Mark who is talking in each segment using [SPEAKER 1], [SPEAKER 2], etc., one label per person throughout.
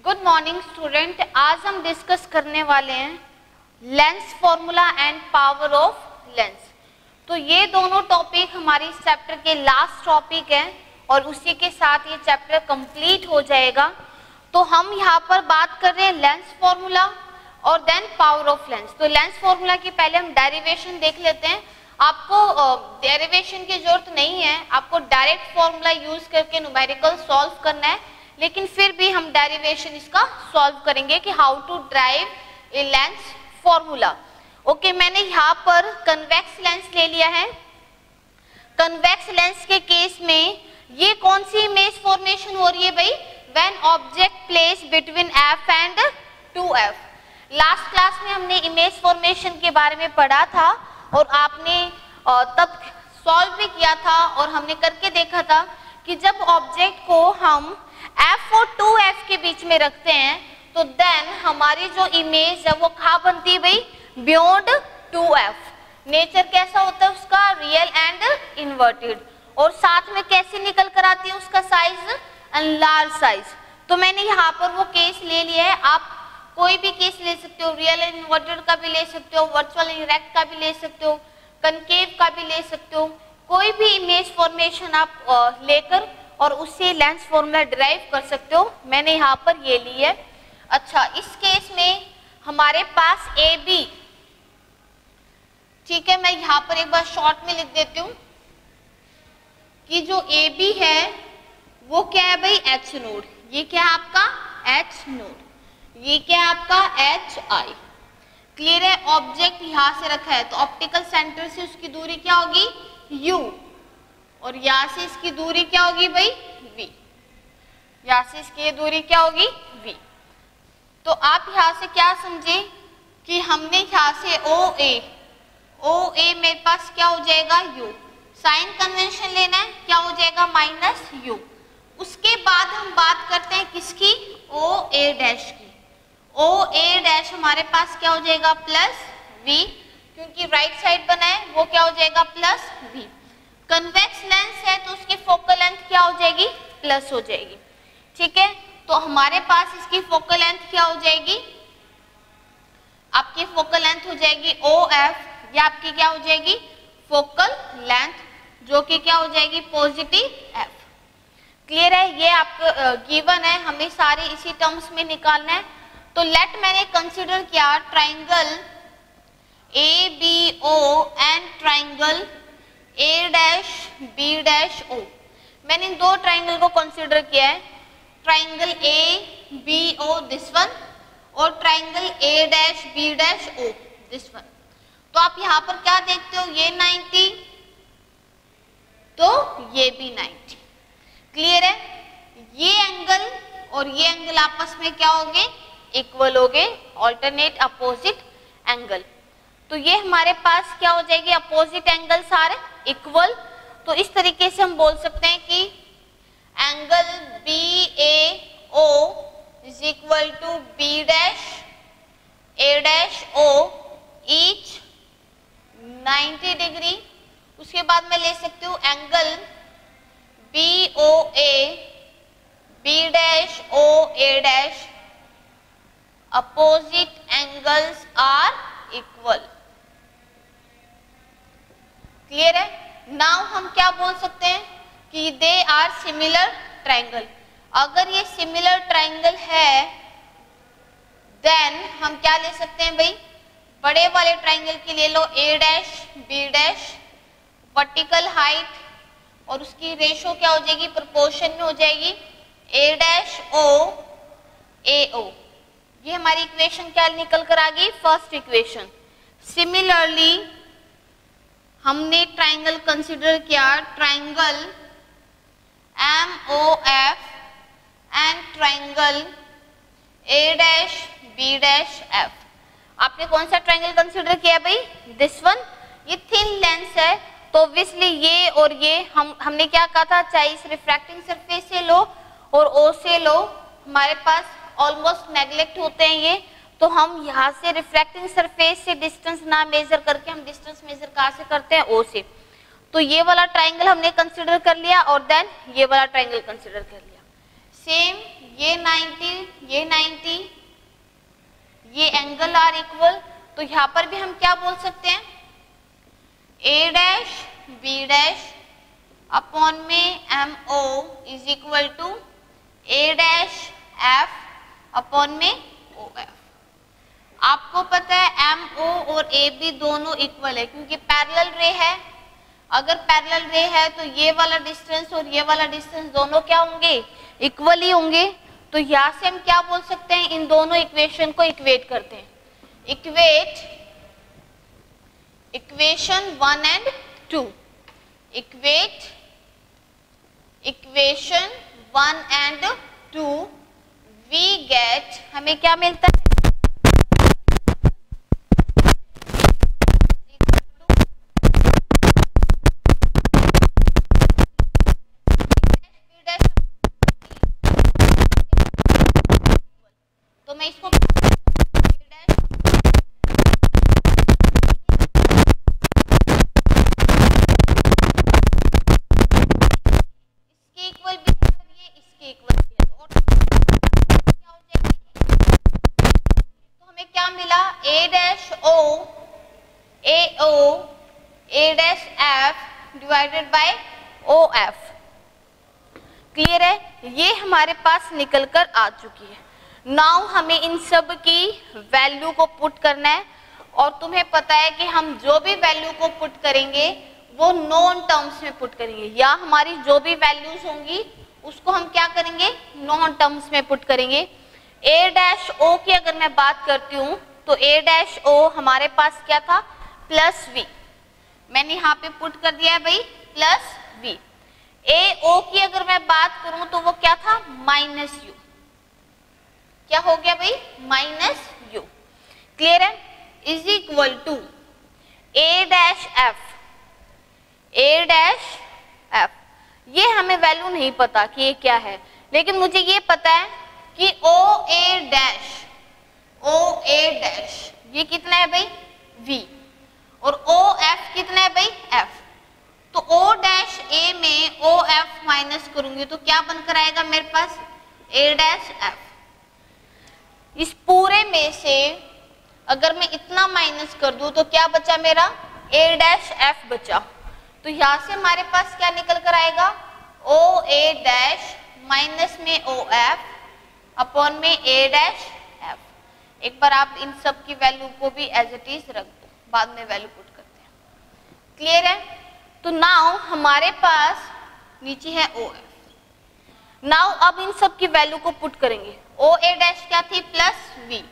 [SPEAKER 1] Good morning student. आज हम discuss करने वाले हैं lens formula and power of lens. तो ये दोनों टॉपिक हमारी इस चैप्टर के लास्ट टॉपिक हैं और उसी के साथ ये चैप्टर कंप्लीट हो जाएगा। तो हम यहाँ पर बात कर रहे हैं लेंस फॉर्मूला और देन पावर ऑफ लेंस। तो लेंस फॉर्मूला की पहले हम डेरिवेशन देख लेते हैं। आपको डेरिवेशन की जरूरत नहीं है, आपको डायरेक्ट फॉर्मूला यूज करके न्यूमेरिकल सॉल्व करना है, लेकिन फिर भी हम डेरिवेशन इसका सॉल्व करेंगे कि how to derive a lens formula. Okay, मैंने यहाँ पर कन्वेक्स लेंस ले लिया है। कन्वेक्स लेंस के केस में ये कौन सी इमेज फॉर्मेशन हो रही है भाई? When object place between F and 2f। Last class में हमने इमेज फॉर्मेशन के बारे में पढ़ा था और आपने तब सॉल्व भी किया था और हमने करके देखा था कि जब ऑब्जेक्ट को हम f और 2f के बीच में रखते हैं तो देन हमारी जो इमेज है वो कहाँ बनती है भाई? Beyond 2f। नेचर कैसा होता है उसका? Real and inverted. और साथ में कैसे निकल कर आती है उसका साइज? Large size. तो मैंने यहाँ पर वो केस ले लिया है। आप कोई भी केस ले सकते हो, रियल एंड इन्वर्टेड का भी ले सकते हो, वर्चुअल इरेक्ट का भी ले सकते हो, कनकेव का भी ले सकते हो। कोई भी इमेज फॉर्मेशन आप लेकर और उससे लेंस फॉर्मूला डिराइव कर सकते हो। मैंने यहाँ पर ये ली है। अच्छा, इस केस में हमारे पास ए बी, ठीक है, मैं यहाँ पर एक बार शॉर्ट में लिख देती हूँ कि जो ए बी है वो क्या है भाई? H node. ये क्या है आपका? H node. ये क्या है आपका? H I. क्लियर है? ऑब्जेक्ट यहाँ से रखा है तो ऑप्टिकल सेंटर से उसकी दूरी क्या होगी? u। और यहाँ से इसकी दूरी क्या होगी भाई? v। यहाँ से इसकी दूरी क्या होगी? v। तो आप यहाँ से क्या समझे कि हमने यहाँ से ओ ए मेरे पास क्या हो जाएगा? u। साइन कन्वेंशन लेना है, क्या हो जाएगा? Minus u। उसके बाद हम बात करते हैं किसकी? ओ ए डैश की। ओ ए डैश हमारे पास क्या हो जाएगा? प्लस v, क्योंकि राइट साइड बना है वो क्या हो जाएगा? Plus v। कन्वेक्स लेंस है तो उसकी फोकल लेंथ क्या हो जाएगी? प्लस हो जाएगी। ठीक है, तो हमारे पास इसकी फोकल लेंथ क्या हो जाएगी? आपकी फोकल लेंथ हो जाएगी OF। या आपकी क्या हो जाएगी? फोकल लेंथ, जो कि क्या हो जाएगी? Positive f। क्लियर है? ये आपको गिवन है, हमें सारे इसी टर्म्स में निकालना है। तो लेट मैंने कंसीडर किया triangle ABO and triangle A dash B dash O। मैंने दो ट्राइंगल को कंसीडर किया है, ट्राइंगल ABO दिस वन और triangle A dash B dash O this one. तो आप यहाँ पर क्या देखते हो? ये 90 तो ये भी 90। क्लियर है? ये एंगल और ये एंगल आपस में क्या होंगे? इक्वल हो गए, ऑल्टरनेट अपोजिट एंगल। तो ये हमारे पास क्या हो जाएगी? Opposite angles are equal. तो इस तरीके से हम बोल सकते हैं कि angle BAO is equal to B dash A dash O each 90 degree. उसके बाद मैं ले सकती हूँ angle BOA B dash OA dash opposite angles are equal। Clear है? नाउ हम क्या बोल सकते हैं कि दे आर सिमिलर ट्राइंगल। अगर ये सिमिलर ट्राइंगल है देन हम क्या ले सकते हैं भाई? बड़े वाले ट्राइंगल की ले लो A dash B dash, vertical height और उसकी रेशो क्या हो जाएगी? प्रोपोर्शन में हो जाएगी A डैश O AO। ये हमारी इक्वेशन क्या निकल कर आ गई? First equation. सिमिलरली हमने ट्राइंगल कंसीडर किया, triangle MOF and triangle A dash B dash F। आपने कौन सा ट्राइंगल कंसीडर किया भाई? This one. ये थिन लेंस है तो ऑब्वियसली ये और ये हमने क्या कहा था? चाहे इस रिफ्रैक्टिंग सरफेस से लो और O से लो, हमारे पास ऑलमोस्ट नेग्लेक्ट होते हैं ये। तो हम यहाँ से रिफ्रैक्टिंग सरफेस से डिस्टेंस ना मेजर करके हम डिस्टेंस मेजर कहाँ से करते हैं? O से। तो ये वाला ट्राइंगल हमने कंसीडर कर लिया और देन ये वाला ट्राइंगल कंसीडर कर लिया। सेम ये 90, ये एंगल आर इक्वल, तो यहाँ पर भी हम क्या बोल सकते हैं, A dash B dash upon में M O is equal to A dash F upon में ओ एफ। आपको पता है एम ओ और ए बी दोनों इक्वल है क्योंकि पैरेलल रे है। अगर पैरेलल रे है तो ये वाला डिस्टेंस और ये वाला डिस्टेंस दोनों क्या होंगे, इक्वल ही होंगे। तो यहाँ से हम क्या बोल सकते हैं, इन दोनों इक्वेशन को इक्वेट करते हैं। Equation 1 and 2, equation 1 and 2 we get, हमें क्या मिलता है, तो मैं इसको divided by O F. Clear है, ये हमारे पास निकल कर आ चुकी है। नाउ हमें इन सब की वैल्यू को पुट करना है और तुम्हें पता है कि हम जो भी वैल्यू को पुट करेंगे वो नॉन टर्म्स में पुट करेंगे, या हमारी जो भी वैल्यूज होंगी उसको हम क्या करेंगे, नॉन टर्म्स में पुट करेंगे। ए डैश ओ की अगर मैं बात करती हूँ तो ए डैश ओ हमारे पास क्या था, प्लस वी, मैंने यहाँ पे पुट कर दिया है भाई प्लस वी। ए ओ की अगर मैं बात करूं तो वो क्या था, माइनस यू, क्या हो गया भाई, माइनस यू। क्लियर है, is equal to A dash F, A dash F. ये हमें वैल्यू नहीं पता कि ये क्या है, लेकिन मुझे ये पता है कि ओ A dash, O A dash ये कितना है भाई, वी, और ओ एफ कितना है भाई, एफ। तो ओ डैश ए में ओ एफ माइनस करूंगी तो क्या बनकर आएगा मेरे पास, ए डैश एफ। इस पूरे में से अगर मैं इतना माइनस कर दूं तो क्या बचा मेरा, ए डैश एफ बचा। तो यहां से हमारे पास क्या निकल कर आएगा, ओ ए डैश माइनस में ओ एफ अपॉन में ए डैश एफ। एक बार आप इन सब की वैल्यू को भी एज इट इज रख दो, बाद में वैल्यू पुट करते हैं। क्लियर है, तो नाउ हमारे पास नीचे है ओ एफ। नाउ अब इन सब की वैल्यू को पुट करेंगे। ओ ए डैश क्या थी, प्लस वी,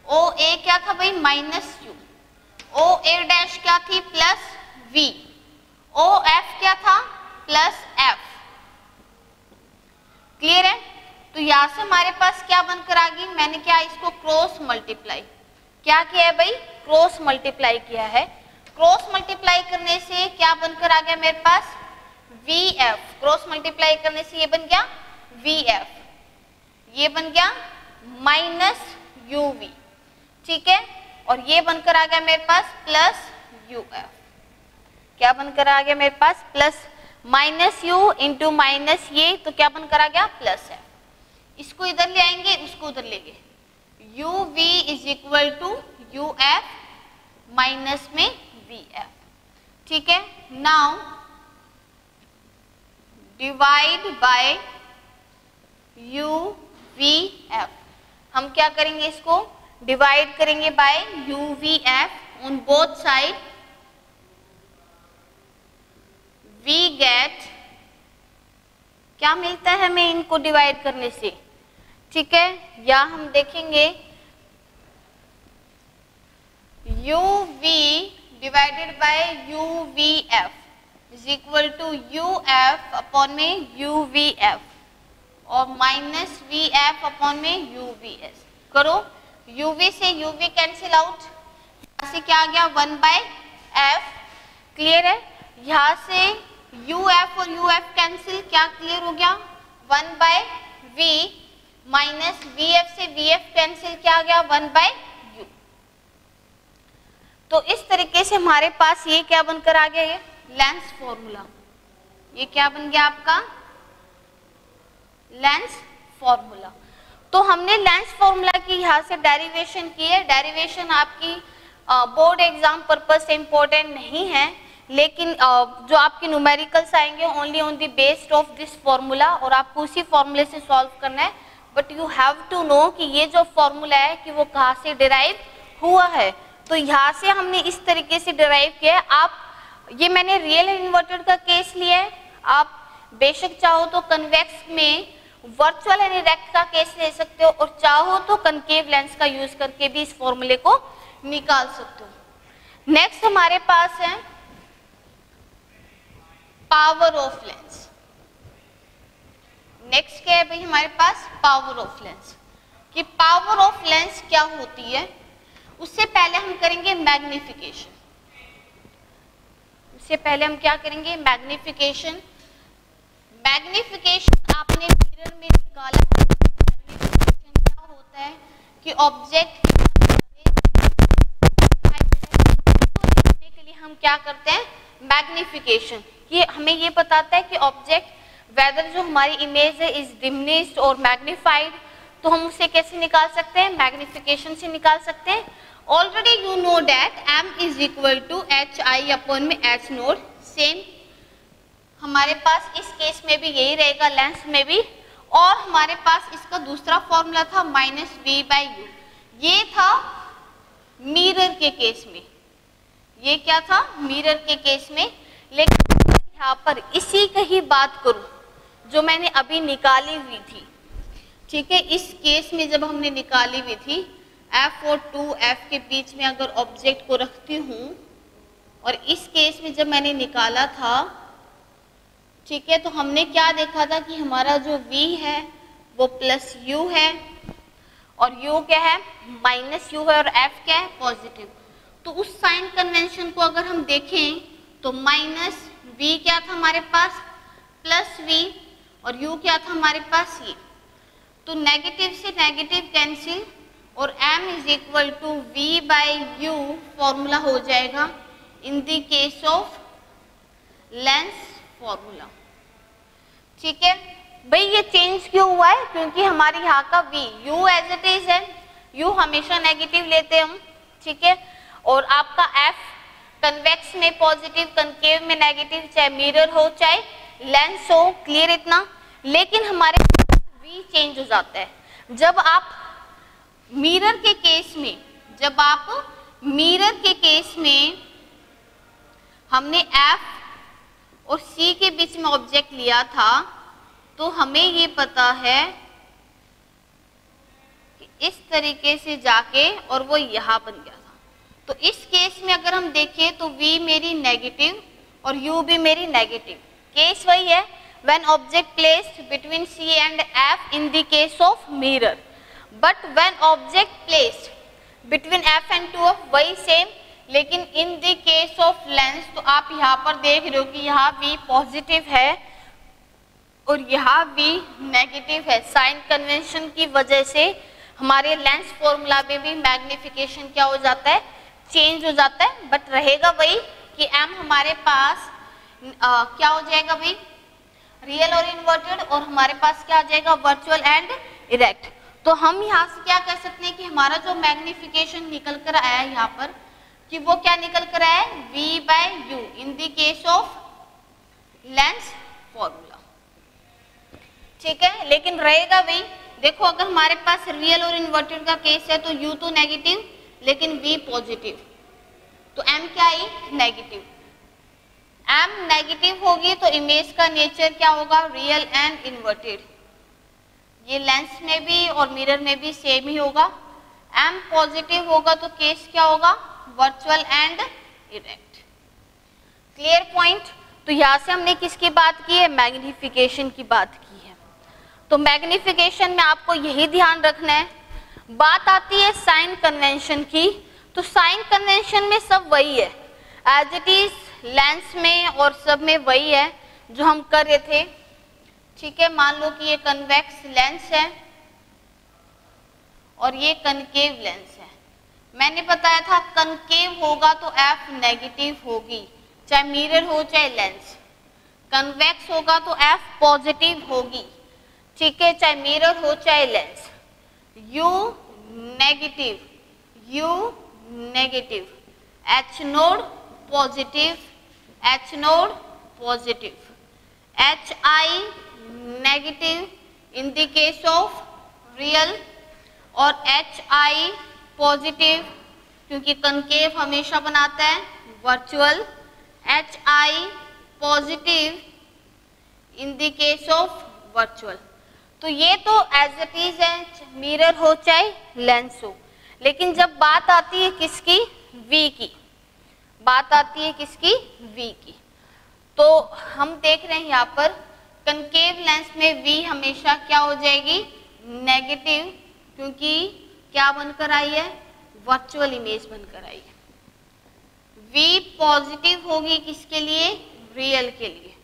[SPEAKER 1] ओ ए क्या था भाई, minus U, O A dash क्या थी, प्लस वी, ओ एफ क्या था, प्लस एफ। क्लियर है, तो यहां से हमारे पास क्या बनकर आ गई, मैंने क्या इसको क्रॉस मल्टीप्लाई क्या किया है भाई, क्रॉस मल्टीप्लाई किया है। क्रॉस मल्टीप्लाई करने से क्या बनकर आ गया मेरे पास, वी एफ। क्रॉस मल्टीप्लाई करने से ये बन गया वी एफ, ये बन गया माइनस यू वी, ठीक है। और ये बनकर आ गया मेरे पास प्लस यू एफ। क्या बनकर आ गया मेरे पास, plus minus you into minus ये, तो क्या बनकर आ गया, प्लस एफ। इसको इधर ले आएंगे, उसको उधर लेंगे, U V is equal to U F minus में वी एफ, ठीक है। Now divide by U V F, हम क्या करेंगे, इसको डिवाइड करेंगे by U V F on both side. We get, क्या मिलता है हमें इनको डिवाइड करने से, ठीक है। या हम देखेंगे U V divided by U V F is equal to U F upon में यू वी एफ और माइनस वी एफ अपॉन में यू वी एस। करो, यू वी से यू वी कैंसिल आउट, यहाँ से क्या आ गया, 1 बाय एफ। क्लियर है, यहाँ से यू एफ और यू एफ कैंसिल, क्या क्लियर हो गया, 1 by V minus V F से वी एफ कैंसिल, क्या आ गया, 1 बाय यू। तो इस तरीके से हमारे पास ये क्या बनकर आ गया, ये लेंस फॉर्मूला, ये क्या बन गया आपका लेंस फॉर्मूला। तो हमने लेंस फॉर्मूला की यहाँ से डेरिवेशन की है। डेरिवेशन आपकी बोर्ड एग्जाम पर्पज से इम्पोर्टेंट नहीं है, लेकिन जो आपके न्यूमेरिकल्स आएंगे only on the based of this formula, और आपको उसी फॉर्मूले से सॉल्व करना है। But you have to know कि ये जो फॉर्मूला है कि वो कहाँ से डिराइव हुआ है। तो यहाँ से हमने इस तरीके से डिराइव किया है। आप ये मैंने रियल इन्वर्टेड का केस लिया है, आप बेशक चाहो तो कन्वेक्स में वर्चुअल एंड इरेक्ट का केस ले सकते हो, और चाहो तो कनकेव लेंस का यूज करके भी इस फॉर्मूले को निकाल सकते हो। नेक्स्ट हमारे पास है पावर ऑफ लेंस। नेक्स्ट क्या है भाई हमारे पास? Power of lens. कि पावर ऑफ लेंस क्या होती है, उससे पहले हम करेंगे मैग्निफिकेशन। उससे पहले हम क्या करेंगे? मैग्निफिकेशन। मैग्निफिकेशन आपने मिरर में निकाला है। मैग्निफिकेशन क्या होता है कि ऑब्जेक्ट देखने के लिए हम क्या करते हैं? मैग्निफिकेशन। ये हमें ये बताता है कि ऑब्जेक्ट वेदर जो हमारी इमेज है इज डिमिनिश्ड और मैग्निफाइड। तो हम उसे कैसे निकाल सकते हैं? मैग्निफिकेशन से निकाल सकते हैं। Already you know that m is equal to H I upon में एच नोट। सेम हमारे पास इस केस में भी यही रहेगा, लेंस में भी। और हमारे पास इसका दूसरा फॉर्मूला था माइनस वी बाई यू। ये था मिरर के केस में। ये क्या था? मिरर के केस में। लेकिन यहाँ पर इसी की ही बात करूं जो मैंने अभी निकाली हुई थी, ठीक है। इस केस में जब हमने निकाली हुई थी f और 2f के बीच में अगर ऑब्जेक्ट को रखती हूँ, और इस केस में जब मैंने निकाला था, ठीक है, तो हमने क्या देखा था कि हमारा जो v है वो प्लस u है, और u क्या है? माइनस u है, और f क्या है? पॉजिटिव। तो उस साइन कन्वेंशन को अगर हम देखें तो माइनस v क्या था हमारे पास? प्लस v, और u क्या था हमारे पास? ये। तो नेगेटिव से नेगेटिव कैंसिल, और m is equal to v by U formula हो जाएगा in the case of lens formula. ठीक है भाई, ये चेंज क्यों हुआ है? क्योंकि हमारे यहाँ का v u as it is है, u हमेशा नेगेटिव लेते हैं हम, ठीक है। और आपका f कन्वेक्स में पॉजिटिव, कनकेव में नेगेटिव, चाहे मिरर हो चाहे लेंस हो। क्लियर इतना? लेकिन हमारे v चेंज हो जाता है जब आप मिरर के केस में, जब आप मिरर के केस में हमने f और c के बीच में ऑब्जेक्ट लिया था, तो हमें ये पता है कि इस तरीके से जाके और वो यहाँ बन गया था। तो इस केस में अगर हम देखें तो v मेरी नेगेटिव और u भी मेरी नेगेटिव। केस वही है when object placed between c and f in the case of mirror, but when object placed between f and 2f वही सेम, लेकिन in the case of lens तो आप यहाँ पर देख रहे हो कि यहाँ v पॉजिटिव है और यहाँ v नेगेटिव है। साइन कन्वेंशन की वजह से हमारे लेंस फॉर्मूला में भी मैग्निफिकेशन क्या हो जाता है? चेंज हो जाता है, बट रहेगा वही कि m हमारे पास क्या हो जाएगा भाई? रियल और इन्वर्टेड, और हमारे पास क्या आ जाएगा? Virtual and erect. तो हम यहाँ से क्या कह सकते हैं कि हमारा जो मैग्निफिकेशन निकल कर आया है यहाँ पर, कि वो क्या निकल कर आया है? v by U in the case of lens formula. ठीक है, लेकिन रहेगा वही। देखो अगर हमारे पास रियल और इन्वर्टेड का केस है तो u तो नेगेटिव लेकिन v पॉजिटिव, तो m क्या आई? नेगेटिव। m नेगेटिव होगी तो इमेज का नेचर क्या होगा? Real and inverted. ये लेंस में भी और मिरर में भी सेम ही होगा। m पॉजिटिव होगा तो केस क्या होगा? Virtual and erect. Clear point? तो यहाँ से हमने किसकी बात की है? मैग्निफिकेशन की बात की है। तो मैग्निफिकेशन में आपको यही ध्यान रखना है। बात आती है साइन कन्वेंशन की, तो साइन कन्वेंशन में सब वही है एज इट इज, लेंस में और सब में वही है जो हम कर रहे थे। ठीक है, मान लो कि ये कन्वेक्स लेंस है और ये कनकेव लेंस है। मैंने बताया था कनकेव होगा तो f नेगेटिव होगी, चाहे मिरर हो चाहे लेंस। कन्वेक्स होगा तो f पॉजिटिव होगी। ठीक है, चाहे मिरर हो चाहे lens. U negative, U negative, H node positive, H node positive, HI negative in the case of real, और HI पॉजिटिव क्योंकि कनकेव हमेशा बनाता है virtual, HI positive in the case of virtual. तो ये तो एज इट इज है, mirror हो चाहे लेंस हो। लेकिन जब बात आती है किसकी, V की, बात आती है किसकी, V की, तो हम देख रहे हैं यहाँ पर कनकेव लेंस में V हमेशा क्या हो जाएगी, नेगेटिव, क्योंकि क्या बनकर आई है, वर्चुअल इमेज बनकर आई है। V पॉजिटिव होगी किसके लिए, रियल के लिए,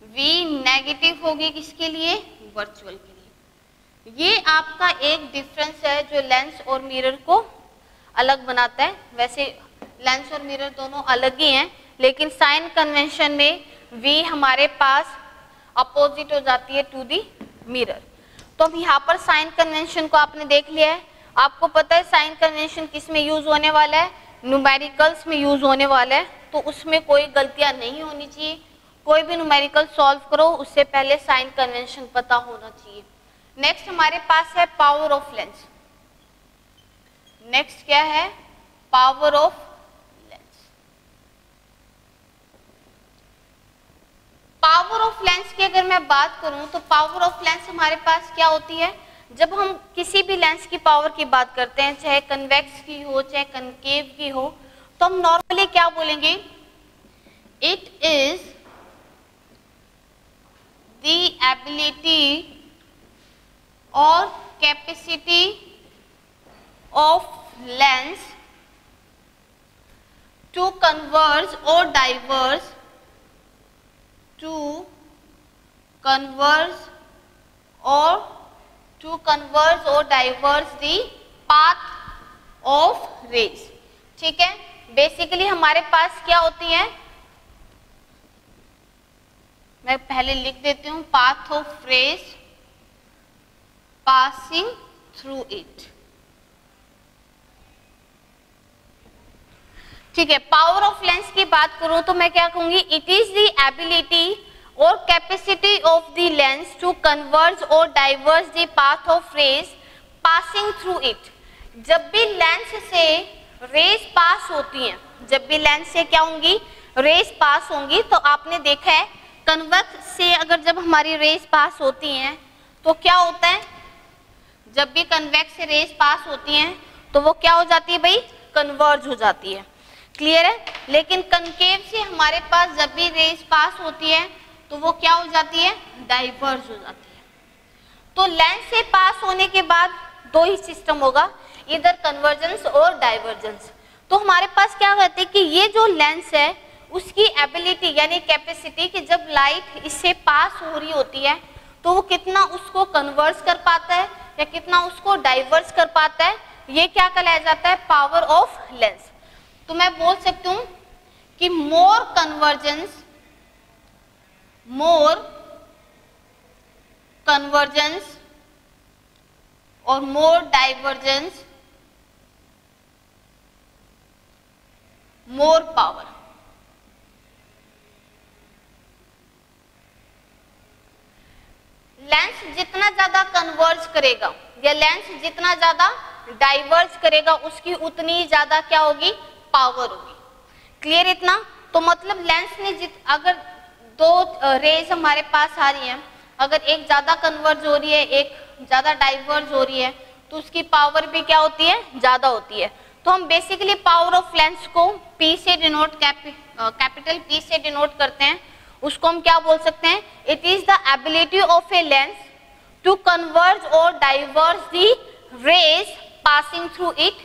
[SPEAKER 1] V नेगेटिव होगी किसके लिए, वर्चुअल के लिए। ये आपका एक डिफरेंस है जो लेंस और मिरर को अलग बनाता है। वैसे लेंस और मिरर दोनों अलग ही हैं, लेकिन साइन कन्वेंशन में V हमारे पास अपोजिट हो जाती है टू दी मिरर। तो अब यहाँ पर साइन कन्वेंशन को आपने देख लिया है। आपको पता है साइन कन्वेंशन किस में यूज होने वाला है, न्यूमेरिकल्स में यूज होने वाला है, तो उसमें कोई गलतियां नहीं होनी चाहिए। कोई भी न्यूमेरिकल सॉल्व करो उससे पहले साइन कन्वेंशन पता होना चाहिए। नेक्स्ट हमारे पास है पावर ऑफ लेंस। नेक्स्ट क्या है, power of lens. Power of lens की अगर मैं बात करूं तो पावर ऑफ लेंस हमारे पास क्या होती है, जब हम किसी भी लेंस की पावर की बात करते हैं, चाहे कन्वेक्स की हो चाहे कनकेव की हो, तो हम नॉर्मली क्या बोलेंगे, इट इज द एबिलिटी और capacity of lens to converge और डाइवर्स, टू कन्वर्ज और diverse the path of rays. ठीक है, बेसिकली हमारे पास क्या होती है, मैं पहले लिख देती हूं, path of rays passing through it. ठीक है, पावर ऑफ लेंस की बात करूं तो मैं क्या कहूंगी, इट इज द एबिलिटी और capacity of the lens to converge और diverse the path of rays passing through it. जब भी लेंस से रेज पास होती हैं, जब भी लेंस से क्या होंगी, रेज पास होंगी, तो आपने देखा है कन्वेक्स से अगर जब हमारी रेज पास होती हैं तो क्या होता है, जब भी कन्वेक्स से रेज पास होती हैं तो वो क्या हो जाती है भाई, कन्वर्ज हो जाती है। क्लियर है। लेकिन कनकेव से हमारे पास जब भी रेज पास होती है तो वो क्या हो जाती है, डाइवर्ज हो जाती है। तो लेंस से पास होने के बाद दो ही सिस्टम होगा, इधर कन्वर्जेंस और डाइवर्जेंस। तो हमारे पास क्या कहते हैं कि ये जो लेंस है उसकी एबिलिटी यानी कैपेसिटी कि जब लाइट इससे पास हो रही होती है तो वो कितना उसको कन्वर्ज कर पाता है या कितना उसको डाइवर्स कर पाता है, ये क्या कहलाया जाता है, पावर ऑफ लेंस। तो मैं बोल सकती हूँ कि मोर कन्वर्जेंस और मोर डाइवर्जेंस, मोर पावर। लेंस जितना ज्यादा कन्वर्ज करेगा या लेंस जितना ज्यादा डाइवर्ज करेगा उसकी उतनी ज्यादा क्या होगी, पावर होगी। क्लियर इतना। तो मतलब लेंस ने अगर दो रेज हमारे पास आ रही हैं, अगर एक ज्यादा कन्वर्ज हो रही है एक ज्यादा डाइवर्ज हो रही है तो उसकी पावर भी क्या होती है, ज्यादा होती है। तो हम बेसिकली पावर ऑफ लेंस को P से डिनोट कैपिटल P से डिनोट करते हैं। उसको हम क्या बोल सकते हैं, it is the ability of a lens to converge और diverge the rays passing through it.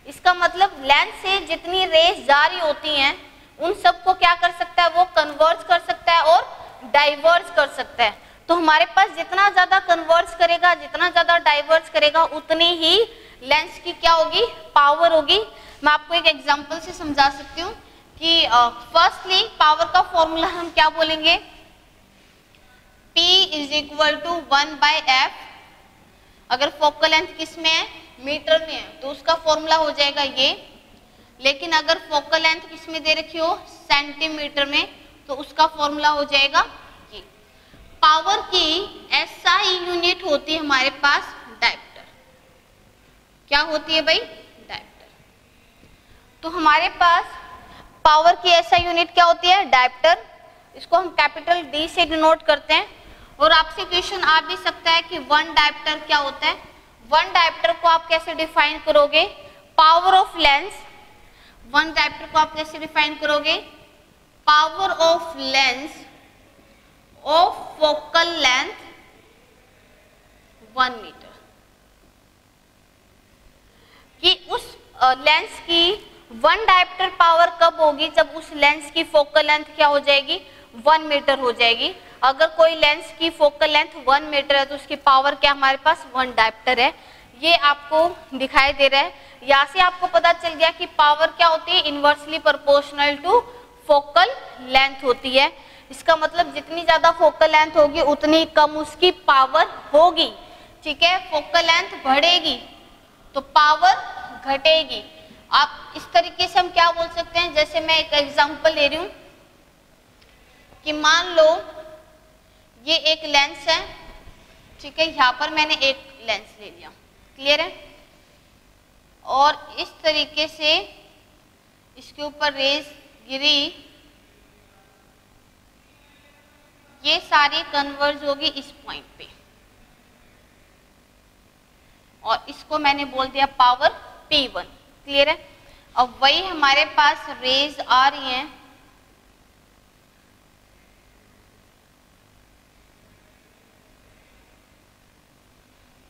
[SPEAKER 1] इसका मतलब लेंस से जितनी रेज जा रही होती हैं उन सबको क्या कर सकता है, वो कन्वर्ज कर सकता है और डाइवर्ज कर सकता है। तो हमारे पास जितना ज्यादा कन्वर्ज करेगा, जितना ज्यादा डाइवर्ज करेगा, उतनी ही लेंस की क्या होगी, पावर होगी। मैं आपको एक एग्जांपल से समझा सकती हूँ कि फर्स्टली पावर का फॉर्मूला हम क्या बोलेंगे, P is equal to 1/f। अगर फोकल लेंथ किस में है, मीटर में है, तो उसका फॉर्मूला हो जाएगा ये। लेकिन अगर फोकल लेंथ किस में दे रखी हो, सेंटीमीटर में, तो उसका फॉर्मूला हो जाएगा ये। पावर की एसआई यूनिट होती है हमारे पास डायप्टर। क्या होती है भाई, डायप्टर। तो हमारे पास पावर की एसआई यूनिट क्या होती है, डायप्टर। इसको हम कैपिटल डी से डिनोट करते हैं। और आपसे क्वेश्चन आ भी सकता है कि वन डायप्टर क्या होता है। वन डायप्टर को आप कैसे डिफाइन करोगे, power of lens. One diopter को आप कैसे डिफाइन करोगे, power of lens of focal length 1 metre. कि उस लेंस की वन डायप्टर पावर कब होगी, जब उस लेंस की फोकल लेंथ क्या हो जाएगी, 1 मीटर हो जाएगी। अगर कोई लेंस की फोकल लेंथ 1 मीटर है तो उसकी पावर क्या हमारे पास 1 डायप्टर है। ये आपको दिखाई दे रहा है। यहाँ से आपको पता चल गया कि पावर क्या होती है, inversely proportional to focal length होती है। इसका मतलब जितनी ज्यादा फोकल लेंथ होगी उतनी कम उसकी पावर होगी। ठीक है, फोकल लेंथ बढ़ेगी तो पावर घटेगी। आप इस तरीके से हम क्या बोल सकते हैं, जैसे मैं एक एग्जांपल ले रही हूं कि मान लो ये एक लेंस है। ठीक है, यहां पर मैंने एक लेंस ले लिया, क्लियर है। और इस तरीके से इसके ऊपर रेज गिरी, ये सारी कन्वर्ज होगी इस पॉइंट पे, और इसको मैंने बोल दिया पावर P1, क्लियर है। अब वही हमारे पास रेज आ रही हैं,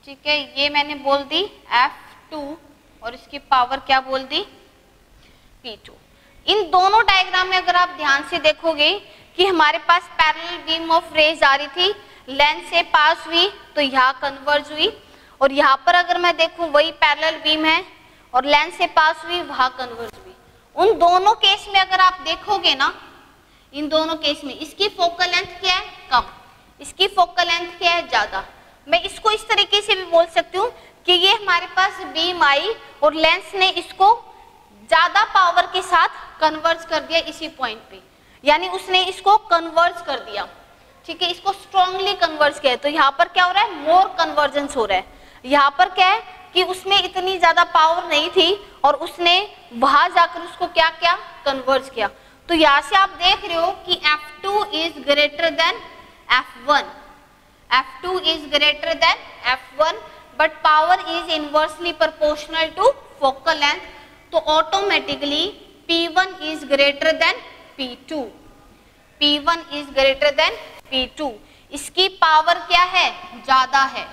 [SPEAKER 1] ठीक है, ये मैंने बोल दी F2 और इसकी पावर क्या बोल दी, P2। इन दोनों डायग्राम में अगर आप ध्यान से देखोगे कि हमारे पास पैरेलल बीम ऑफ रेज आ रही थी, लेंस से पास हुई तो यहाँ कन्वर्ज हुई, और यहाँ पर अगर मैं देखूं वही पैरेलल बीम है और लेंस से पास हुई, वहां कन्वर्ज हुई। उन दोनों केस में अगर आप देखोगे ना, इन दोनों केस में इसकी फोकल लेंथ क्या है, कम, इसकी फोकल लेंथ क्या है, ज्यादा। मैं इसको इस तरीके से भी बोल सकती हूँ कि ये हमारे पास बीम आई और लेंस ने इसको ज्यादा पावर के साथ कन्वर्ज कर दिया इसी पॉइंट पे, यानी उसने इसको कन्वर्ज कर दिया। ठीक है, इसको स्ट्रांगली कन्वर्ज किया। तो यहाँ पर क्या हो रहा है, मोर कन्वर्जेंस हो रहा है। यहाँ पर क्या है कि उसमें इतनी ज्यादा पावर नहीं थी और उसने वहां जाकर उसको क्या क्या कन्वर्ज किया। तो यहाँ से आप देख रहे हो कि F2 is greater than F1, F2 is greater than F1, but power is inversely proportional to focal length, तो automatically P1 is greater than P2, P1 is greater than P2। इसकी पावर क्या है, ज्यादा है,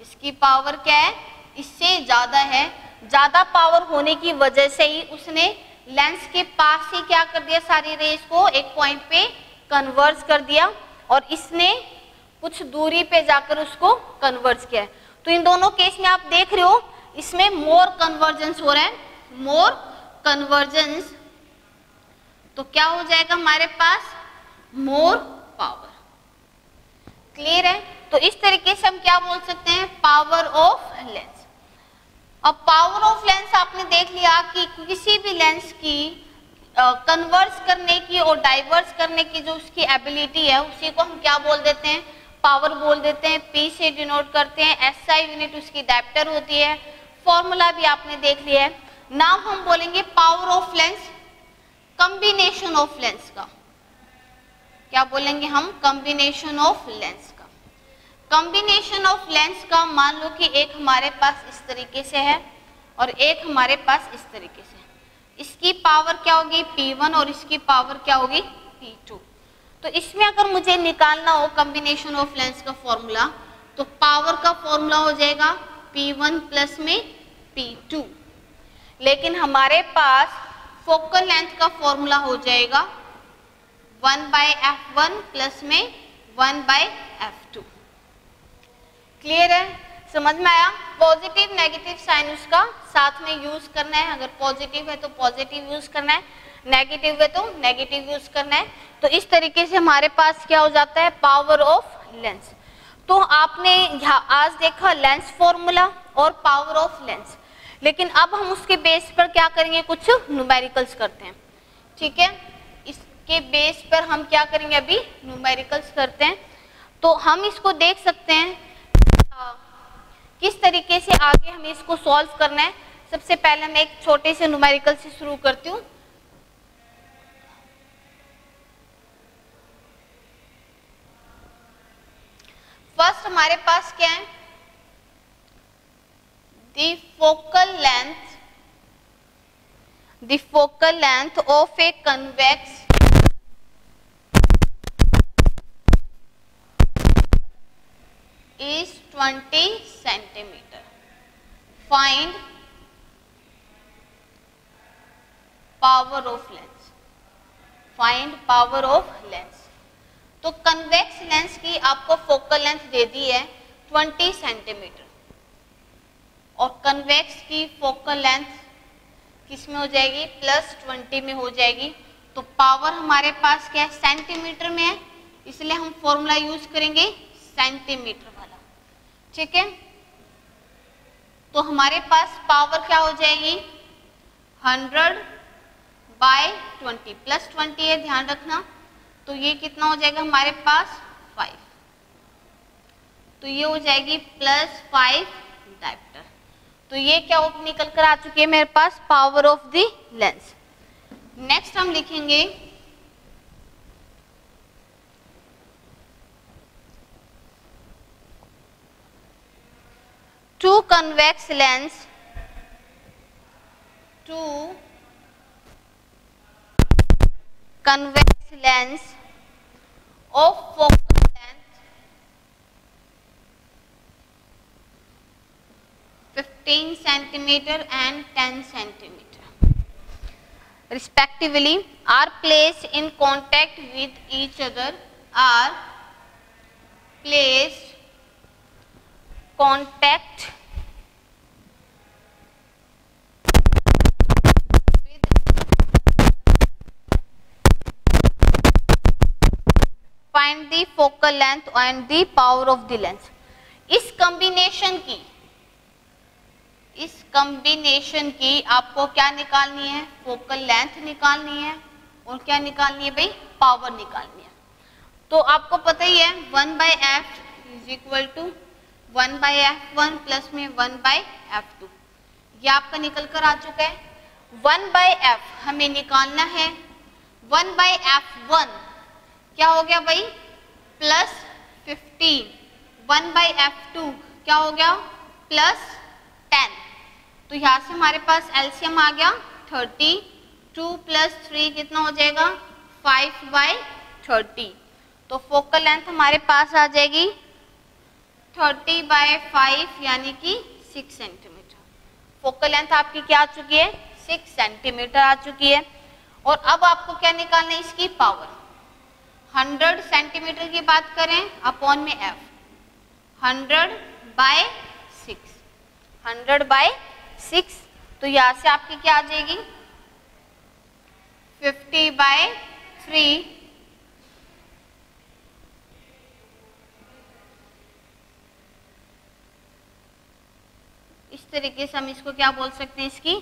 [SPEAKER 1] इसकी पावर क्या है, इससे ज्यादा है। ज्यादा पावर होने की वजह से ही उसने लेंस के पास ही क्या कर दिया, सारी रेज को एक पॉइंट पे कन्वर्ज कर दिया, और इसने कुछ दूरी पे जाकर उसको कन्वर्ज किया है। तो इन दोनों केस में आप देख रहे हो इसमें मोर कन्वर्जेंस हो रहा है, मोर कन्वर्जेंस। तो क्या हो जाएगा हमारे पास, मोर पावर, क्लियर है। तो इस तरीके से हम क्या बोल सकते हैं, पावर ऑफ लेंस। अब पावर ऑफ लेंस आपने देख लिया कि किसी भी लेंस की कन्वर्ज करने की और डाइवर्स करने की जो उसकी एबिलिटी है, उसी को हम क्या बोल देते हैं, पावर बोल देते हैं। P से डिनोट करते हैं, SI यूनिट उसकी डायप्टर होती है। फॉर्मूला भी आपने देख लिया है। नाउ हम बोलेंगे power of lens combination of lens का। क्या बोलेंगे हम, कॉम्बिनेशन ऑफ लेंस का। कॉम्बिनेशन ऑफ लेंस का मान लो कि एक हमारे पास इस तरीके से है और एक हमारे पास इस तरीके से। इसकी पावर क्या होगी, P1, और इसकी पावर क्या होगी, P2। तो इसमें अगर मुझे निकालना हो कॉम्बिनेशन ऑफ लेंस का फॉर्मूला, तो पावर का फॉर्मूला हो जाएगा P1 प्लस में P2। लेकिन हमारे पास फोकल लेंथ का फॉर्मूला हो जाएगा 1/F1 प्लस में 1/F2, क्लियर है। समझ में आया? पॉजिटिव नेगेटिव साइन उसका साथ में यूज करना है, अगर पॉजिटिव है तो पॉजिटिव यूज करना है, नेगेटिव है तो नेगेटिव यूज करना है। तो इस तरीके से हमारे पास क्या हो जाता है, पावर ऑफ लेंस। तो आपने आज देखा लेंस फॉर्मूला और पावर ऑफ लेंस, लेकिन अब हम उसके बेस पर क्या करेंगे, कुछ न्यूमेरिकल्स करते हैं। ठीक है, इसके बेस पर हम क्या करेंगे, अभी न्यूमेरिकल्स करते हैं। तो हम इसको देख सकते हैं किस तरीके से आगे हमें इसको सॉल्व करना है। सबसे पहले मैं एक छोटे से न्यूमेरिकल से शुरू करती हूँ। फर्स्ट हमारे पास क्या है, the focal length of a convex is 20 centimeter. Find power of lens. Find power of lens. तो कन्वेक्स लेंस की आपको फोकल लेंथ दे दी है 20 सेंटीमीटर और कन्वेक्स की फोकल लेंथ किस में हो जाएगी, +20 में हो जाएगी। तो पावर हमारे पास क्या है, सेंटीमीटर में है, इसलिए हम फॉर्मूला यूज करेंगे सेंटीमीटर वाला। ठीक है, तो हमारे पास पावर क्या हो जाएगी, 100/20 +20 है, ध्यान रखना। तो ये कितना हो जाएगा हमारे पास 5, तो ये हो जाएगी +5 डायप्टर। तो ये क्या निकल कर आ चुकी है मेरे पास, power of the lens. Next हम लिखेंगे two convex lens of focal length 15 centimeter and 10 centimeter respectively are placed in contact with each other, find the focal length and the power of the lens. इस combination की आपको क्या निकालनी है, focal length निकालनी है और क्या निकालनी है भाई, पावर निकालनी है। तो आपको पता ही है 1/f = 1/f1 प्लस में 1/f2, ये आपका निकल कर आ चुका है। 1/f हमें निकालना है, 1/f1 क्या हो गया भाई, +15, 1/f2 क्या हो गया, +10। तो यहाँ से हमारे पास एलसीएम आ गया 30, 2 + 3 कितना हो जाएगा, 5/30। तो फोकल लेंथ हमारे पास आ जाएगी 30/5 यानी कि 6 सेंटीमीटर। फोकल लेंथ आपकी क्या आ चुकी है, 6 सेंटीमीटर आ चुकी है। और अब आपको क्या निकालना है, इसकी पावर। 100 सेंटीमीटर की बात करें अपॉन में f, 100/6, 100/6। तो यहाँ से आपकी क्या आ जाएगी, 50/3 इस तरीके से हम इसको क्या बोल सकते हैं, इसकी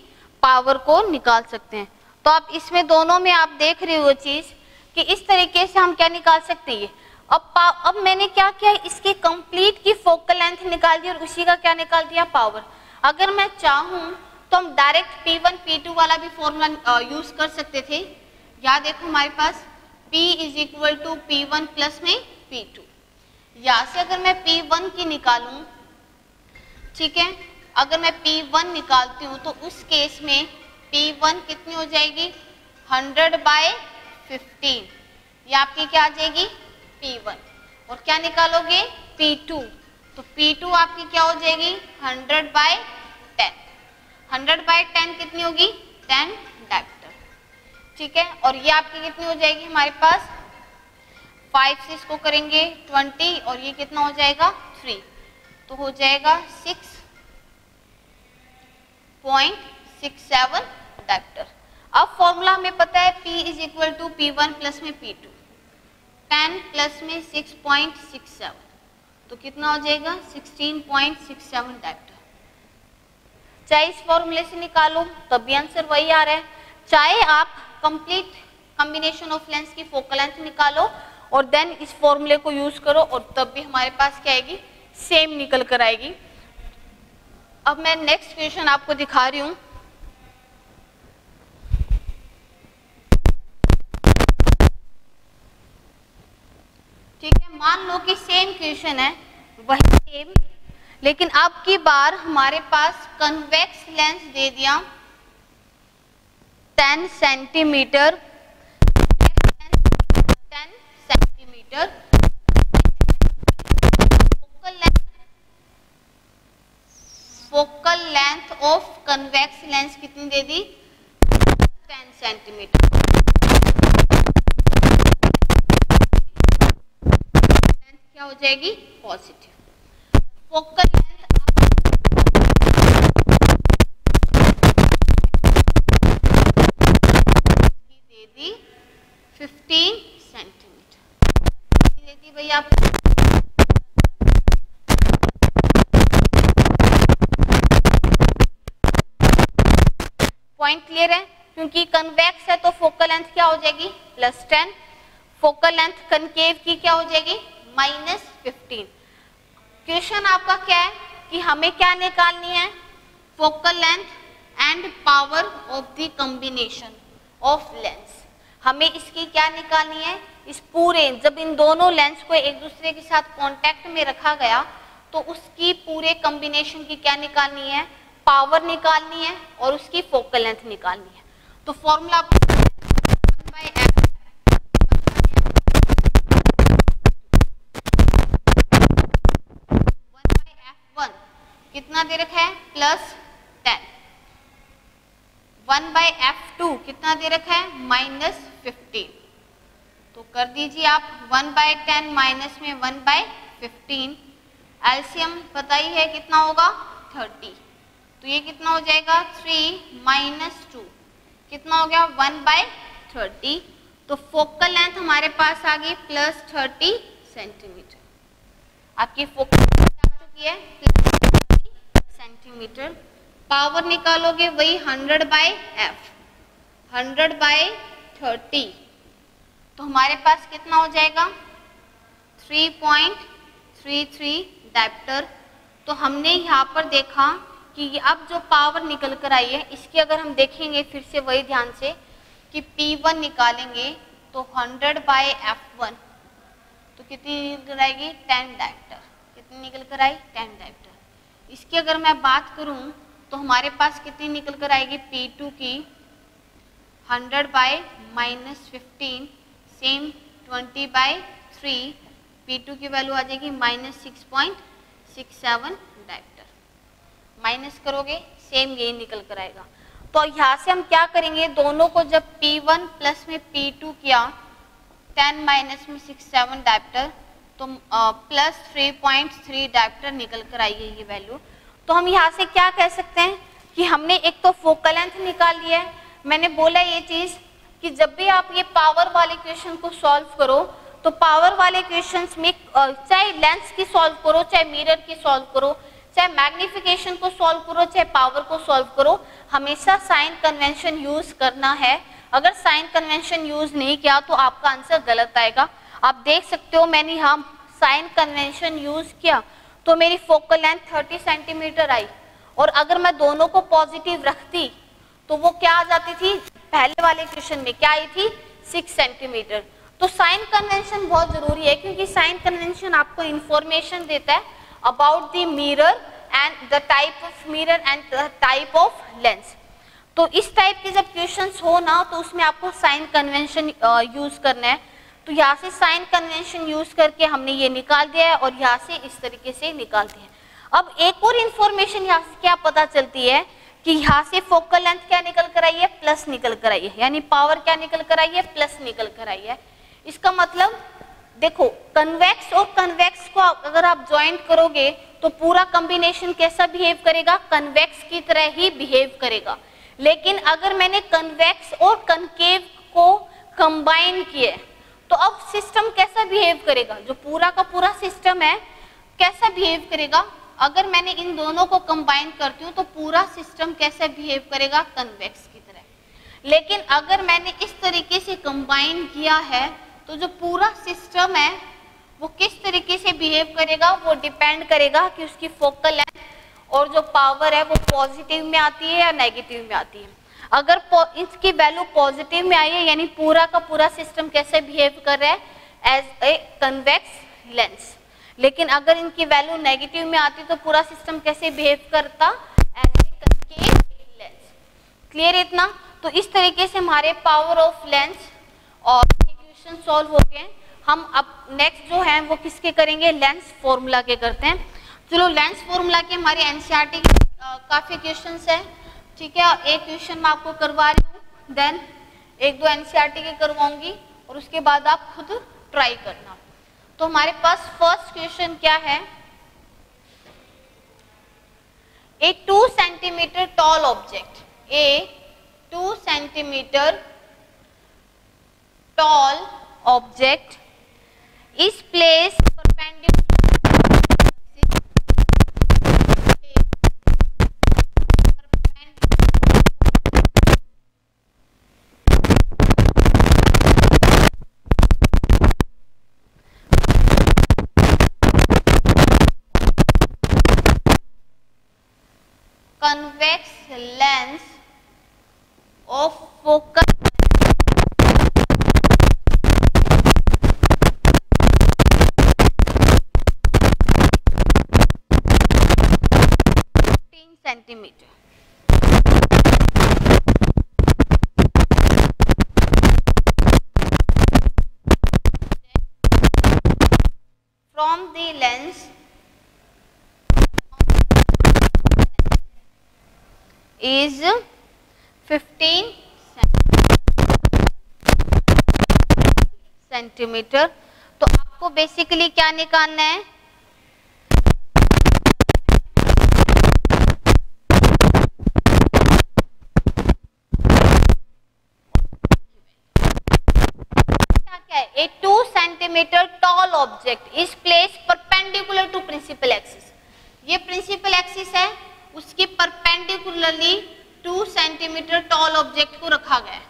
[SPEAKER 1] पावर को निकाल सकते हैं। तो आप इसमें दोनों में आप देख रहे हो चीज कि इस तरीके से हम क्या निकाल सकते हैं। अब मैंने क्या किया, इसकी कंप्लीट की फोकल लेंथ निकाल दी और उसी का क्या निकाल दिया, पावर। अगर मैं चाहूं तो हम डायरेक्ट P1 P2 वाला भी फॉर्मूला यूज कर सकते थे। या देखो हमारे पास P = P1 प्लस में P2। यहाँ से अगर मैं P1 की निकालूं, ठीक है, अगर मैं P1 निकालती हूँ तो उस केस में P1 कितनी हो जाएगी, 100/15, ये आपकी क्या आ जाएगी, P1। और क्या निकालोगे, P2, तो P2 आपकी क्या हो जाएगी, 100/10। 100/10 कितनी होगी, 10 डायप्टर। ठीक है, और ये आपकी कितनी हो जाएगी हमारे पास, 5 से इसको करेंगे 20 और ये कितना हो जाएगा 3। तो हो जाएगा 6.67 डायप्टर। अब फॉर्मूला हमें पता है P is equal to P1 plus में P2, 10 प्लस में 6.67, तो कितना हो जाएगा 16.67 डायप्टर। चाहे इस फॉर्मूले से निकालो तब भी आंसर वही आ रहा है, चाहे आप कंप्लीट कॉम्बिनेशन ऑफ लेंस की फोकल लेंथ निकालो और देन इस फॉर्मूले को यूज करो और तब भी हमारे पास क्या आएगी, सेम निकल कर आएगी। अब मैं नेक्स्ट क्वेश्चन आपको दिखा रही हूं। ठीक है, मान लो कि सेम क्वेश्चन है, वही सेम, लेकिन अब की बार हमारे पास कन्वेक्स लेंस दे दिया 10 centimetre, 10 centimetre, focal length of convex lens कितनी दे दी, 10 सेंटीमीटर। लेंथ क्या हो जाएगी, पॉजिटिव। फोकल लेंथ दे दी 15 सेंटीमीटर दे दी भैया आपको। पॉइंट क्लियर है, क्योंकि कन्वेक्स है तो फोकल लेंथ क्या हो जाएगी, +10, फोकल लेंथ कनकेव की क्या हो जाएगी, -15। क्वेश्चन आपका क्या है कि हमें क्या निकालनी है, focal length and power of the combination of lens. हमें इसकी क्या निकालनी है, इस पूरे, जब इन दोनों लेंस को एक दूसरे के साथ कांटेक्ट में रखा गया तो उसकी पूरे कॉम्बिनेशन की क्या निकालनी है, पावर निकालनी है और उसकी फोकल लेंथ निकालनी है। तो फॉर्मूला 1/f1 कितना दे रखा है, +10, 1/f2 कितना दे रखा है, -15। तो कर दीजिए आप 1/10 माइनस में 1/15, एलसीएम पता ही है कितना होगा, 30। तो ये कितना हो जाएगा, 3 - 2 कितना हो गया, 1/30। तो फोकल लेंथ हमारे पास आ गई +30 सेंटीमीटर। आपकी फोकल लेंथ आ चुकी है +30 सेंटीमीटर। पावर निकालोगे वही 100/f, 100/30, तो हमारे पास कितना हो जाएगा, 3.33 डायप्टर। तो हमने यहाँ पर देखा कि अब जो पावर निकल कर आई है, इसकी अगर हम देखेंगे फिर से वही ध्यान से कि P1 निकालेंगे तो 100/f1, तो कितनी निकल कर आएगी, 10 डायप्टर। कितनी निकल कर आई, 10 डायप्टर। इसकी अगर मैं बात करूं तो हमारे पास कितनी निकल कर आएगी, P2 की 100/-15 सेम 20/3, P2 की वैल्यू आ जाएगी -6.67 डायप्टर। माइनस करोगे सेम यही निकल कर आएगा। तो यहाँ से हम क्या करेंगे, दोनों को जब P1 प्लस में P2 किया, 10 माइनस में 67 डायप्टर, तो +3.3 डायप्टर निकल कर आई है ये वैल्यू। तो हम यहाँ से क्या कह सकते हैं कि हमने एक तो फोकल लेंथ निकाल लिया है। मैंने बोला ये चीज कि जब भी आप ये पावर वाले क्वेश्चन को सॉल्व करो तो पावर वाले क्वेश्चंस में चाहे लेंस की सॉल्व करो, चाहे मिरर की सॉल्व करो, चाहे मैग्निफिकेशन को सॉल्व करो, चाहे पावर को सॉल्व करो, हमेशा साइन कन्वेंशन यूज करना है। अगर साइन कन्वेंशन यूज नहीं किया तो आपका आंसर गलत आएगा। आप देख सकते हो मैंने यहाँ साइन कन्वेंशन यूज किया तो मेरी फोकल लेंथ 30 सेंटीमीटर आई, और अगर मैं दोनों को पॉजिटिव रखती तो वो क्या आ जाती थी, पहले वाले क्वेश्चन में क्या आई थी, 6 सेंटीमीटर। तो साइन कन्वेंशन बहुत जरूरी है, क्योंकि साइन कन्वेंशन आपको इंफॉर्मेशन देता है about the mirror and the type of mirror and the type of lens. तो इस टाइप के जब क्वेश्चंस हो ना तो उसमें आपको साइन कन्वेंशन यूज करना है। तो यहाँ से साइन कन्वेंशन यूज करके हमने ये निकाल दिया है और यहाँ से इस तरीके से निकाल दिया है। अब एक और इंफॉर्मेशन यहाँ से क्या पता चलती है कि यहाँ से फोकल लेंथ क्या निकल कर आई है, प्लस निकल कर आई है, यानी पावर क्या निकल कर आई है, प्लस निकल कर आई है। इसका मतलब देखो कन्वेक्स और कन्वेक्स को अगर आप ज्वाइंट करोगे तो पूरा कॉम्बिनेशन कैसा बिहेव करेगा, कन्वेक्स की तरह ही बिहेव करेगा। लेकिन अगर मैंने कन्वेक्स और कनकेव को कंबाइन किए तो अब सिस्टम कैसा बिहेव करेगा, जो पूरा का पूरा सिस्टम है कैसा बिहेव करेगा। अगर मैंने इन दोनों को कंबाइन करती हूँ तो पूरा सिस्टम कैसे बिहेव करेगा, कन्वेक्स की तरह। लेकिन अगर मैंने इस तरीके से कंबाइन किया है तो जो पूरा सिस्टम है वो किस तरीके से बिहेव करेगा, वो डिपेंड करेगा कि उसकी फोकल लेंथ और जो पावर है वो पॉजिटिव में आती है या नेगेटिव में आती है। अगर इसकी वैल्यू पॉजिटिव में आई है यानी पूरा का पूरा सिस्टम कैसे बिहेव कर रहा है, एज ए कन्वेक्स लेंस। लेकिन अगर इनकी वैल्यू नेगेटिव में आती तो पूरा सिस्टम कैसे बिहेव करता, as a concave lens. Clear है इतना। तो इस तरीके से हमारे पावर ऑफ लेंस और इक्वेशन सॉल्व हो गए। हम अब नेक्स्ट जो है वो किसके करेंगे, लेंस फॉर्मूला के करते हैं। चलो लेंस फॉर्मूला के हमारे एनसीईआरटी काफी क्वेश्चंस हैं, ठीक है। एक क्वेश्चन मैं आपको करवा रही हूँ, देन एक दो एनसीईआरटी के करवाऊंगी और उसके बाद आप खुद ट्राई करना। तो हमारे पास फर्स्ट क्वेश्चन क्या है, ए 2 centimetre tall object, A 2 centimetre tall object is placed convex lens of focal centimeter. From the lens is 15 centimetre. तो आपको बेसिकली क्या निकालना है, A 2 centimetre tall object is place perpendicular to principal axis. ये principal axis है, उसकी perpendicularly 2 centimetre tall object को रखा गया है।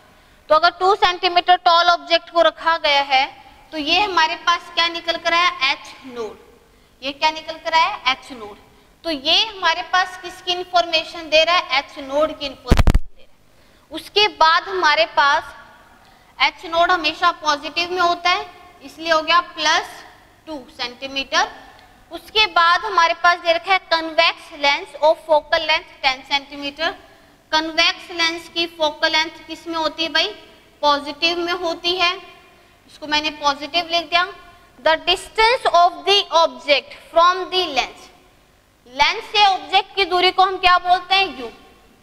[SPEAKER 1] तो अगर 2 सेंटीमीटर टॉल ऑब्जेक्ट को रखा गया है तो ये हमारे पास क्या निकल कर आया, एच नोड। ये क्या निकल कर आया, एच नोड। तो ये हमारे पास किसकी इंफॉर्मेशन दे रहा है, एच नोड की इंफॉर्मेशन दे रहा है। उसके बाद हमारे पास एच नोड हमेशा पॉजिटिव में होता है, इसलिए हो गया +2 सेंटीमीटर। उसके बाद हमारे पास दे रखा है convex lens of focal length 10 centimetre. Convex lens की फोकल लेंथ किस में होती है भाई, पॉजिटिव में होती है, इसको मैंने पॉजिटिव लिख दिया। The distance of the object from the lens, lens से ऑब्जेक्ट की दूरी को हम क्या बोलते हैं, यू।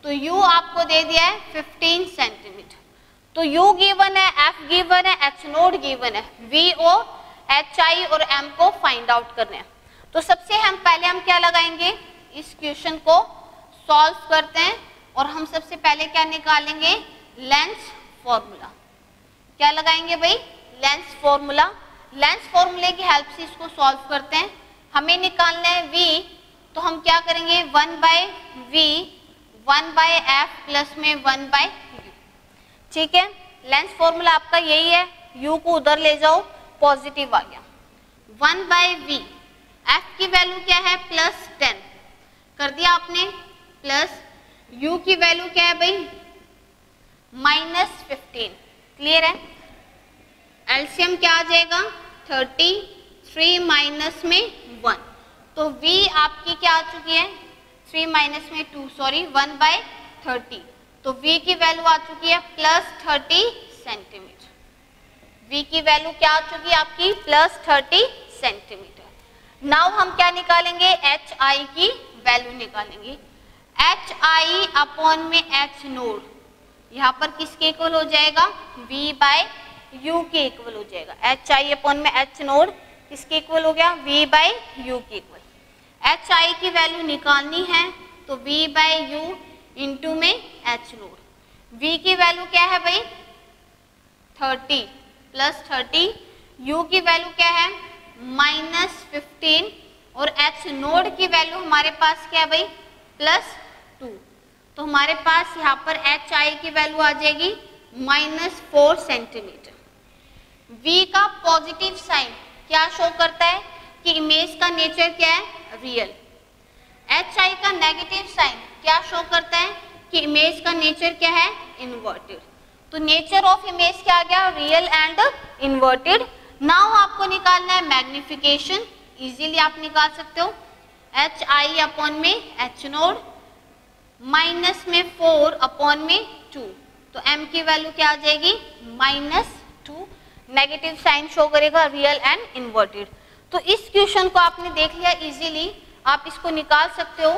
[SPEAKER 1] तो यू आपको दे दिया है 15 सेंटीमीटर। तो U गिवन है, F गिवन है, H नोड गिवन है, V O H I और M को फाइंड आउट करने हैं। तो सबसे पहले हम क्या लगाएंगे, इस क्वेश्चन को सॉल्व करते हैं और हम सबसे पहले क्या निकालेंगे, लेंस फॉर्मूला। क्या लगाएंगे भाई, लेंस फॉर्मूला। लेंस फॉर्मूले की हेल्प से इसको सॉल्व करते हैं। हमें निकालना है V, तो हम क्या करेंगे, 1/V 1/F प्लस में 1/U। ठीक है, लेंस फॉर्मूला आपका यही है, U को उधर ले जाओ, पॉजिटिव आ गया। 1/V, F की वैल्यू क्या है, +10 कर दिया आपने, प्लस U की वैल्यू क्या है भाई, -15। क्लियर है। एलसीएम क्या आ जाएगा, 33 माइनस में 1। तो V आपकी क्या आ चुकी है, 3 माइनस में 2 सॉरी 1/30। तो V की वैल्यू आ चुकी है +30 सेंटीमीटर। V की वैल्यू क्या आ चुकी है आपकी, +30 सेंटीमीटर। नाउ हम क्या निकालेंगे, HI की वैल्यू निकालेंगे। HI अपॉन में H नोड, यहाँ पर किसके इक्वल हो जाएगा, V/U के इक्वल हो जाएगा। HI अपॉन में H नोड किसके इक्वल हो गया, V/U के इक्वल। एच आई की वैल्यू निकालनी है तो V बाई यू इंटू में एच नोड। V की वैल्यू क्या है भाई 30 प्लस 30, U की वैल्यू क्या है -15 और H नोड की वैल्यू हमारे पास क्या है भाई +2। तो हमारे पास यहाँ पर एच आई की वैल्यू आ जाएगी -4 सेंटीमीटर। V का पॉजिटिव साइन क्या शो करता है कि इमेज का नेचर क्या है रियल। एच आई का नेगेटिव साइन क्या शो करता है कि इमेज का नेचर क्या है इन्वर्टेड। तो नेचर ऑफ इमेज क्या आ गया रियल एंड इन्वर्टेड। नाउ आपको निकालना है मैग्निफिकेशन, इजीली आप निकाल सकते हो एच आई अपॉन में एच नोड माइनस में 4 अपॉन में 2, तो m की वैल्यू क्या आ जाएगी -2। नेगेटिव साइन शो करेगा रियल एंड इन्वर्टेड। तो इस क्वेश्चन को आपने देख लिया इजीली, आप इसको निकाल सकते हो